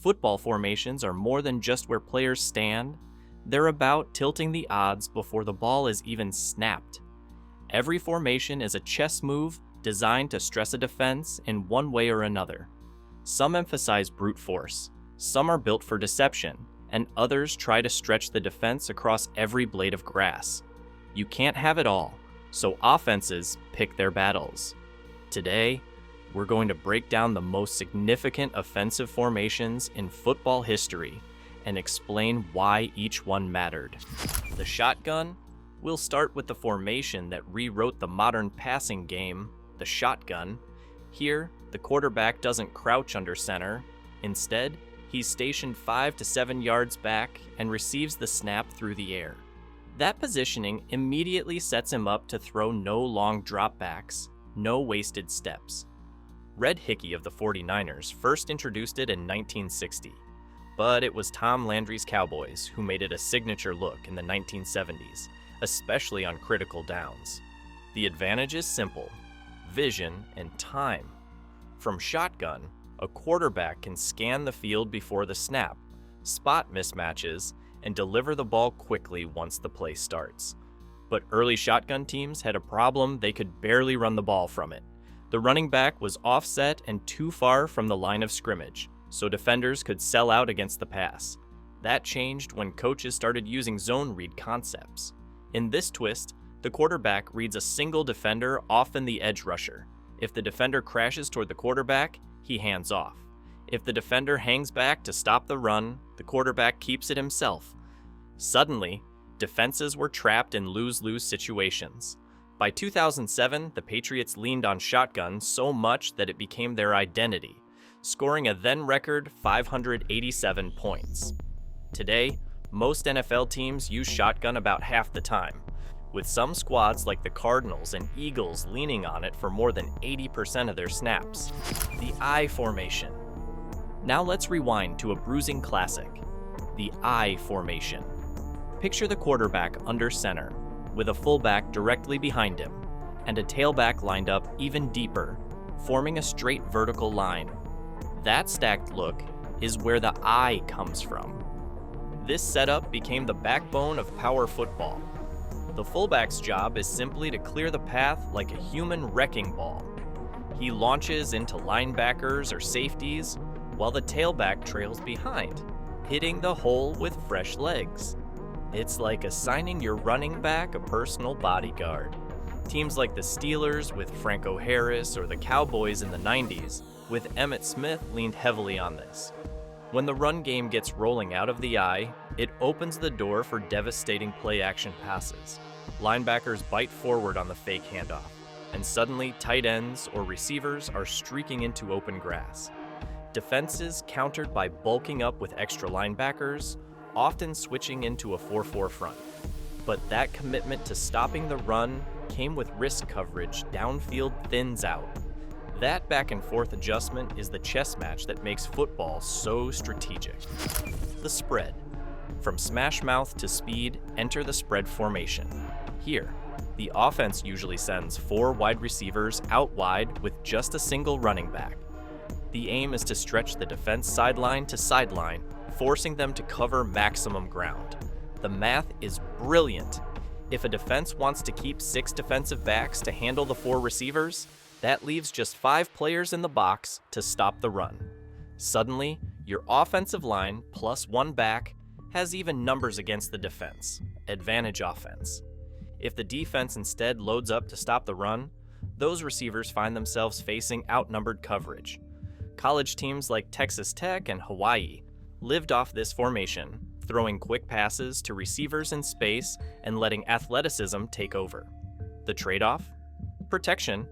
Football formations are more than just where players stand. They're about tilting the odds before the ball is even snapped. Every formation is a chess move designed to stress a defense in one way or another. Some emphasize brute force, some are built for deception, and others try to stretch the defense across every blade of grass. You can't have it all, so offenses pick their battles. Today, we're going to break down the most significant offensive formations in football history and explain why each one mattered. The shotgun? We'll start with the formation that rewrote the modern passing game, the shotgun. Here, the quarterback doesn't crouch under center. Instead, he's stationed 5 to 7 yards back and receives the snap through the air. That positioning immediately sets him up to throw no long dropbacks, no wasted steps. Red Hickey of the 49ers first introduced it in 1960, but it was Tom Landry's Cowboys who made it a signature look in the 1970s, especially on critical downs. The advantage is simple: vision and time. From shotgun, a quarterback can scan the field before the snap, spot mismatches, and deliver the ball quickly once the play starts. But early shotgun teams had a problem: they could barely run the ball from it. The running back was offset and too far from the line of scrimmage, so defenders could sell out against the pass. That changed when coaches started using zone read concepts. In this twist, the quarterback reads a single defender, often the edge rusher. If the defender crashes toward the quarterback, he hands off. If the defender hangs back to stop the run, the quarterback keeps it himself. Suddenly, defenses were trapped in lose-lose situations. By 2007, the Patriots leaned on shotgun so much that it became their identity, scoring a then-record 587 points. Today, most NFL teams use shotgun about half the time, with some squads like the Cardinals and Eagles leaning on it for more than 80% of their snaps. The I formation. Now let's rewind to a bruising classic, the I formation. Picture the quarterback under center, with a fullback directly behind him, and a tailback lined up even deeper, forming a straight vertical line. That stacked look is where the I comes from. This setup became the backbone of power football. The fullback's job is simply to clear the path like a human wrecking ball. He launches into linebackers or safeties, while the tailback trails behind, hitting the hole with fresh legs. It's like assigning your running back a personal bodyguard. Teams like the Steelers with Franco Harris or the Cowboys in the 90s with Emmitt Smith leaned heavily on this. When the run game gets rolling out of the I, it opens the door for devastating play-action passes. Linebackers bite forward on the fake handoff, and suddenly tight ends or receivers are streaking into open grass. Defenses countered by bulking up with extra linebackers, often switching into a 4-4 front. But that commitment to stopping the run came with risk coverage downfield thins out. That back and forth adjustment is the chess match that makes football so strategic. The spread. From smash mouth to speed, enter the spread formation. Here, the offense usually sends 4 wide receivers out wide with just a single running back. The aim is to stretch the defense sideline to sideline, forcing them to cover maximum ground. The math is brilliant. If a defense wants to keep 6 defensive backs to handle the 4 receivers, that leaves just 5 players in the box to stop the run. Suddenly, your offensive line plus 1 back has even numbers against the defense. Advantage offense. If the defense instead loads up to stop the run, those receivers find themselves facing outnumbered coverage. College teams like Texas Tech and Hawaii lived off this formation, throwing quick passes to receivers in space and letting athleticism take over. The trade-off? Protection.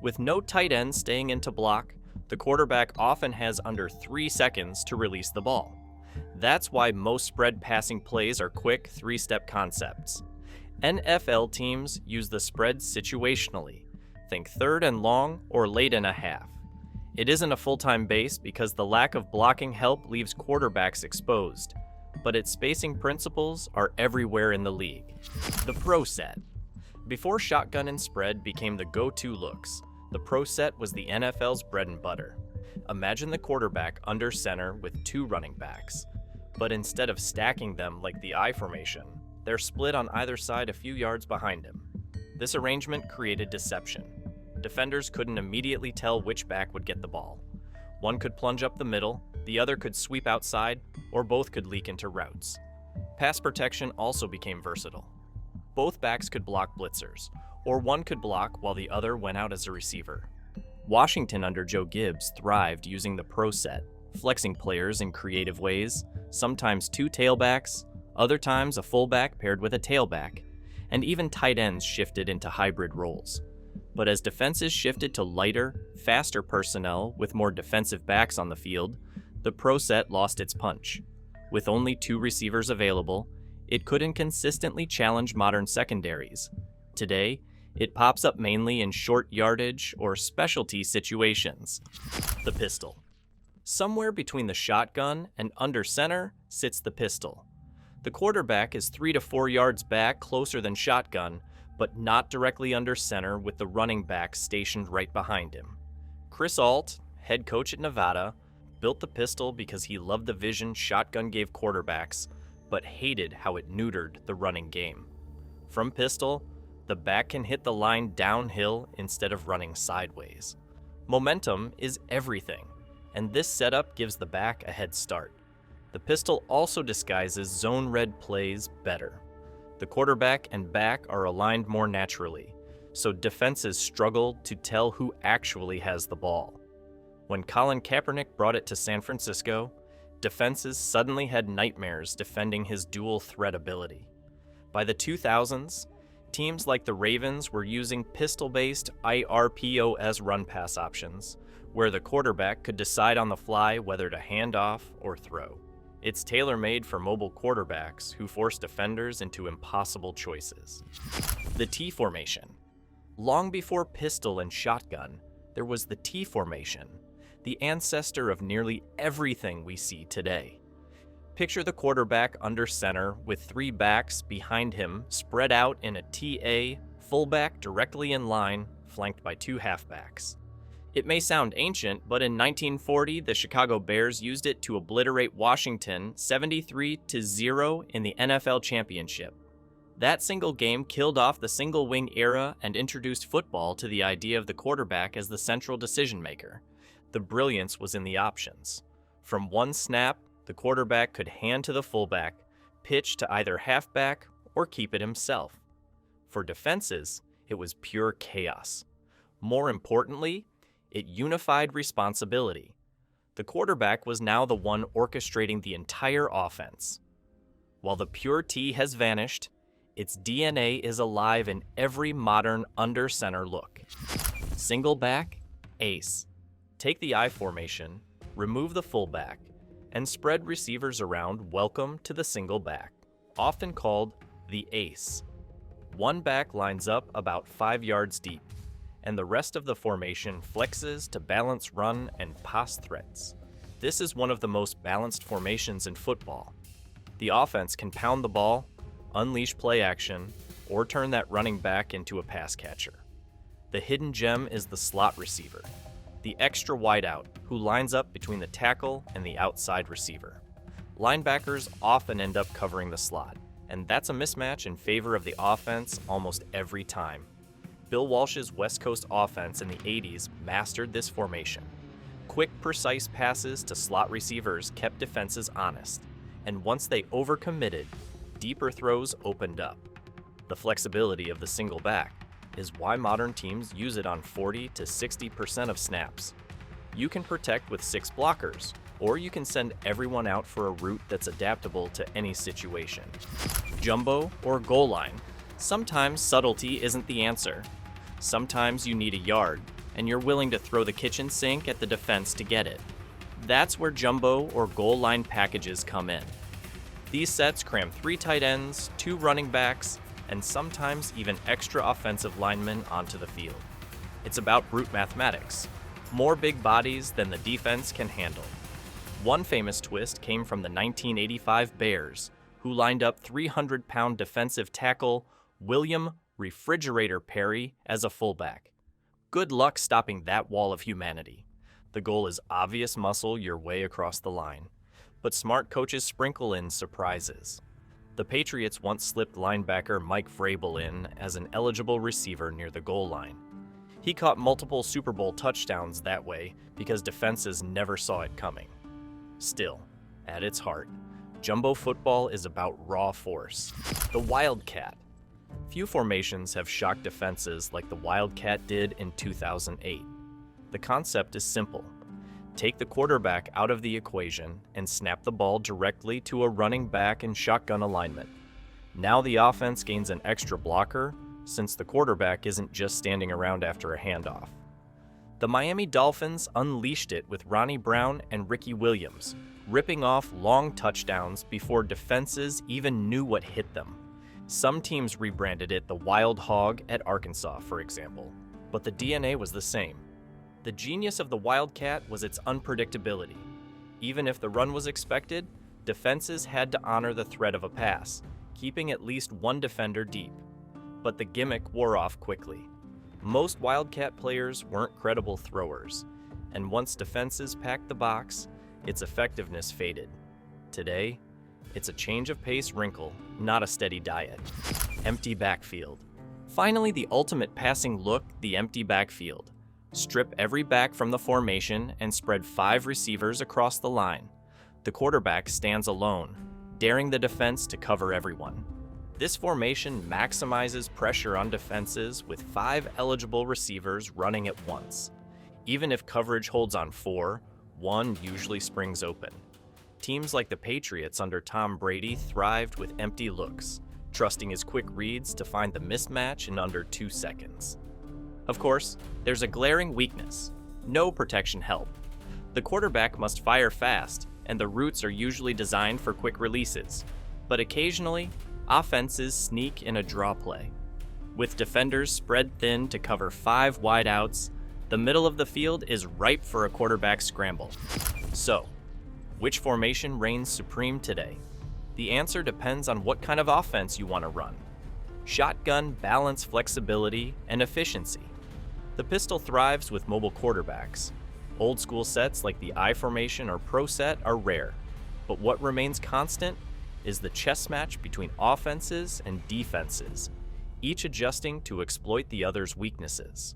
With no tight end staying in to block, the quarterback often has under 3 seconds to release the ball. That's why most spread passing plays are quick 3-step concepts. NFL teams use the spread situationally. Think 3rd and long or late in a half. It isn't a full-time base because the lack of blocking help leaves quarterbacks exposed, but its spacing principles are everywhere in the league. The pro set. Before shotgun and spread became the go-to looks, the pro set was the NFL's bread and butter. Imagine the quarterback under center with two running backs, but instead of stacking them like the I formation, they're split on either side a few yards behind him. This arrangement created deception. Defenders couldn't immediately tell which back would get the ball. One could plunge up the middle, the other could sweep outside, or both could leak into routes. Pass protection also became versatile. Both backs could block blitzers, or one could block while the other went out as a receiver. Washington under Joe Gibbs thrived using the pro set, flexing players in creative ways, sometimes two tailbacks, other times a fullback paired with a tailback, and even tight ends shifted into hybrid roles. But as defenses shifted to lighter, faster personnel with more defensive backs on the field, the pro set lost its punch. With only two receivers available, it couldn't consistently challenge modern secondaries. Today, it pops up mainly in short yardage or specialty situations. The pistol. Somewhere between the shotgun and under center sits the pistol. The quarterback is 3 to 4 yards back closer than shotgun, but not directly under center with the running back stationed right behind him. Chris Ault, head coach at Nevada, built the pistol because he loved the vision shotgun gave quarterbacks, but hated how it neutered the running game. From pistol, the back can hit the line downhill instead of running sideways. Momentum is everything, and this setup gives the back a head start. The pistol also disguises zone-read plays better. The quarterback and back are aligned more naturally, so defenses struggle to tell who actually has the ball. When Colin Kaepernick brought it to San Francisco, defenses suddenly had nightmares defending his dual threat ability. By the 2000s, teams like the Ravens were using pistol-based IRPOS run-pass options, where the quarterback could decide on the fly whether to hand off or throw. It's tailor-made for mobile quarterbacks who force defenders into impossible choices. The T formation. Long before pistol and shotgun, there was the T formation, the ancestor of nearly everything we see today. Picture the quarterback under center with 3 backs behind him spread out in a TA, fullback directly in line, flanked by 2 halfbacks. It may sound ancient, but in 1940, the Chicago Bears used it to obliterate Washington 73-0 in the NFL championship. That single game killed off the single wing era and introduced football to the idea of the quarterback as the central decision maker. The brilliance was in the options. From one snap, the quarterback could hand to the fullback, pitch to either halfback, or keep it himself. For defenses, it was pure chaos. More importantly, it unified responsibility. The quarterback was now the one orchestrating the entire offense. While the pure T has vanished, its DNA is alive in every modern under-center look. Single back, ace. Take the I formation, remove the fullback, and spread receivers around. Welcome to the single back, often called the ace. One back lines up about 5 yards deep, and the rest of the formation flexes to balance run and pass threats. This is one of the most balanced formations in football. The offense can pound the ball, unleash play action, or turn that running back into a pass catcher. The hidden gem is the slot receiver, the extra wideout who lines up between the tackle and the outside receiver. Linebackers often end up covering the slot, and that's a mismatch in favor of the offense almost every time. Bill Walsh's West Coast offense in the 80s mastered this formation. Quick, precise passes to slot receivers kept defenses honest, and once they overcommitted, deeper throws opened up. The flexibility of the single back is why modern teams use it on 40 to 60% of snaps. You can protect with 6 blockers, or you can send everyone out for a route that's adaptable to any situation. Jumbo or goal line. Sometimes subtlety isn't the answer. Sometimes you need a yard, and you're willing to throw the kitchen sink at the defense to get it. That's where jumbo or goal line packages come in. These sets cram 3 tight ends, 2 running backs, and sometimes even extra offensive linemen onto the field. It's about brute mathematics. More big bodies than the defense can handle. One famous twist came from the 1985 Bears, who lined up 300-pound defensive tackle William "Refrigerator" Perry as a fullback. Good luck stopping that wall of humanity. The goal is obvious muscle your way across the line, but smart coaches sprinkle in surprises. The Patriots once slipped linebacker Mike Vrabel in as an eligible receiver near the goal line. He caught multiple Super Bowl touchdowns that way because defenses never saw it coming. Still, at its heart, jumbo football is about raw force. The Wildcat. Few formations have shocked defenses like the Wildcat did in 2008. The concept is simple. Take the quarterback out of the equation and snap the ball directly to a running back in shotgun alignment. Now the offense gains an extra blocker since the quarterback isn't just standing around after a handoff. The Miami Dolphins unleashed it with Ronnie Brown and Ricky Williams, ripping off long touchdowns before defenses even knew what hit them. Some teams rebranded it the Wild Hog at Arkansas, for example, but the DNA was the same. The genius of the Wildcat was its unpredictability. Even if the run was expected, defenses had to honor the threat of a pass, keeping at least one defender deep. But the gimmick wore off quickly. Most Wildcat players weren't credible throwers, and once defenses packed the box, its effectiveness faded. Today, it's a change of pace wrinkle, not a steady diet. Empty backfield. Finally, the ultimate passing look, the empty backfield. Strip every back from the formation and spread 5 receivers across the line. The quarterback stands alone, daring the defense to cover everyone. This formation maximizes pressure on defenses with 5 eligible receivers running at once. Even if coverage holds on 4, 1 usually springs open. Teams like the Patriots under Tom Brady thrived with empty looks, trusting his quick reads to find the mismatch in under 2 seconds. Of course, there's a glaring weakness: no protection help. The quarterback must fire fast, and the routes are usually designed for quick releases. But occasionally, offenses sneak in a draw play. With defenders spread thin to cover 5 wideouts, the middle of the field is ripe for a quarterback scramble. So, which formation reigns supreme today? The answer depends on what kind of offense you want to run. Shotgun balance flexibility and efficiency. The pistol thrives with mobile quarterbacks. Old school sets like the I formation or pro set are rare, but what remains constant is the chess match between offenses and defenses, each adjusting to exploit the other's weaknesses.